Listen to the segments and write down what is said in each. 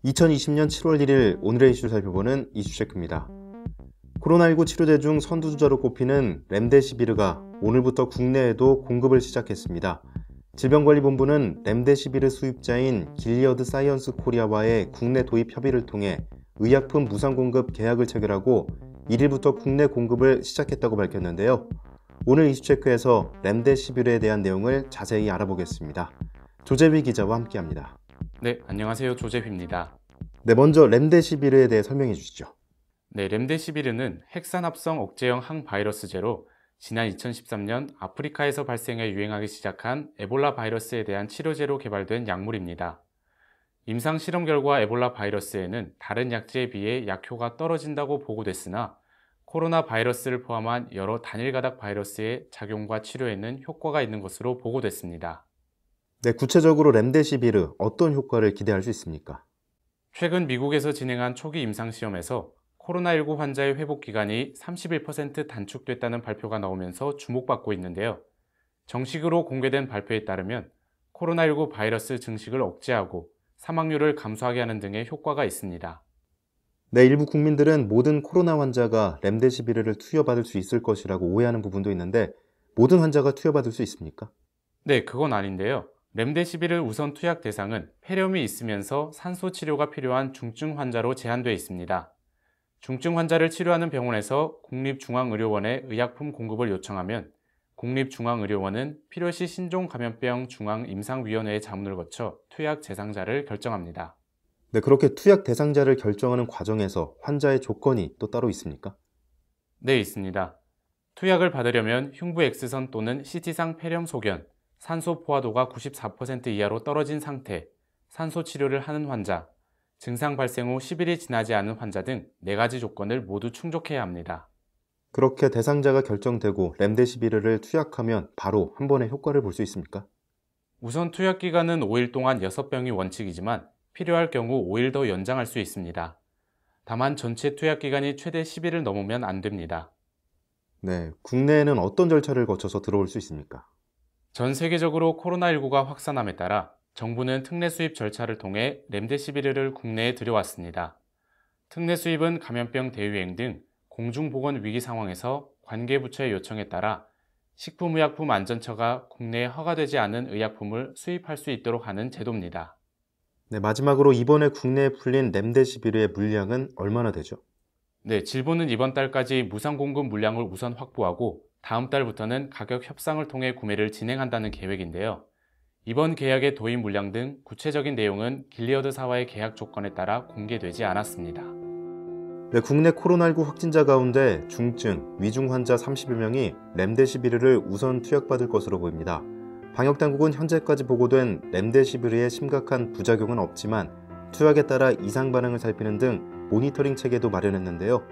2020년 7월 1일 오늘의 이슈를 살펴보는 이슈체크입니다. 코로나19 치료제 중 선두주자로 꼽히는 렘데시비르가 오늘부터 국내에도 공급을 시작했습니다. 질병관리본부는 렘데시비르 수입자인 길리어드 사이언스 코리아와의 국내 도입 협의를 통해 의약품 무상 공급 계약을 체결하고 1일부터 국내 공급을 시작했다고 밝혔는데요. 오늘 이슈체크에서 렘데시비르에 대한 내용을 자세히 알아보겠습니다. 조재휘 기자와 함께합니다. 네, 안녕하세요. 조재휘입니다. 네, 먼저 렘데시비르에 대해 설명해 주시죠. 네, 렘데시비르는 핵산합성 억제형 항바이러스제로 지난 2013년 아프리카에서 발생해 유행하기 시작한 에볼라 바이러스에 대한 치료제로 개발된 약물입니다. 임상 실험 결과 에볼라 바이러스에는 다른 약제에 비해 약효가 떨어진다고 보고됐으나 코로나 바이러스를 포함한 여러 단일 가닥 바이러스의 작용과 치료에는 효과가 있는 것으로 보고됐습니다. 네, 구체적으로 렘데시비르 어떤 효과를 기대할 수 있습니까? 최근 미국에서 진행한 초기 임상시험에서 코로나19 환자의 회복 기간이 31% 단축됐다는 발표가 나오면서 주목받고 있는데요. 정식으로 공개된 발표에 따르면 코로나19 바이러스 증식을 억제하고 사망률을 감소하게 하는 등의 효과가 있습니다. 네, 일부 국민들은 모든 코로나 환자가 렘데시비르를 투여받을 수 있을 것이라고 오해하는 부분도 있는데 모든 환자가 투여받을 수 있습니까? 네, 그건 아닌데요. 렘데시비르 우선 투약 대상은 폐렴이 있으면서 산소 치료가 필요한 중증 환자로 제한되어 있습니다. 중증 환자를 치료하는 병원에서 국립중앙의료원에 의약품 공급을 요청하면 국립중앙의료원은 필요시 신종감염병 중앙임상위원회의 자문을 거쳐 투약 대상자를 결정합니다. 네, 그렇게 투약 대상자를 결정하는 과정에서 환자의 조건이 또 따로 있습니까? 네, 있습니다. 투약을 받으려면 흉부 X선 또는 CT상 폐렴 소견, 산소 포화도가 94% 이하로 떨어진 상태, 산소 치료를 하는 환자, 증상 발생 후 10일이 지나지 않은 환자 등 4가지 조건을 모두 충족해야 합니다. 그렇게 대상자가 결정되고 렘데시비르를 투약하면 바로 한 번에 효과를 볼 수 있습니까? 우선 투약 기간은 5일 동안 6병이 원칙이지만 필요할 경우 5일 더 연장할 수 있습니다. 다만 전체 투약 기간이 최대 10일을 넘으면 안 됩니다. 네, 국내에는 어떤 절차를 거쳐서 들어올 수 있습니까? 전 세계적으로 코로나19가 확산함에 따라 정부는 특례 수입 절차를 통해 렘데시비르를 국내에 들여왔습니다. 특례 수입은 감염병 대유행 등 공중보건 위기 상황에서 관계부처의 요청에 따라 식품의약품안전처가 국내에 허가되지 않은 의약품을 수입할 수 있도록 하는 제도입니다. 네, 마지막으로 이번에 국내에 풀린 렘데시비르의 물량은 얼마나 되죠? 네, 질본은 이번 달까지 무상 공급 물량을 우선 확보하고 다음 달부터는 가격 협상을 통해 구매를 진행한다는 계획인데요. 이번 계약의 도입 물량 등 구체적인 내용은 길리어드사와의 계약 조건에 따라 공개되지 않았습니다. 네, 국내 코로나19 확진자 가운데 중증, 위중 환자 30여 명이 렘데시비르를 우선 투약받을 것으로 보입니다. 방역당국은 현재까지 보고된 렘데시비르의 심각한 부작용은 없지만 투약에 따라 이상 반응을 살피는 등 모니터링 체계도 마련했는데요.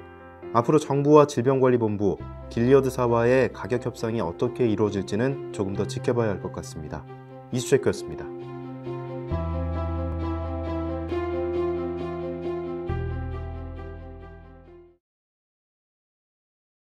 앞으로 정부와 질병관리본부, 길리어드사와의 가격 협상이 어떻게 이루어질지는 조금 더 지켜봐야 할 것 같습니다. 이슈체크였습니다.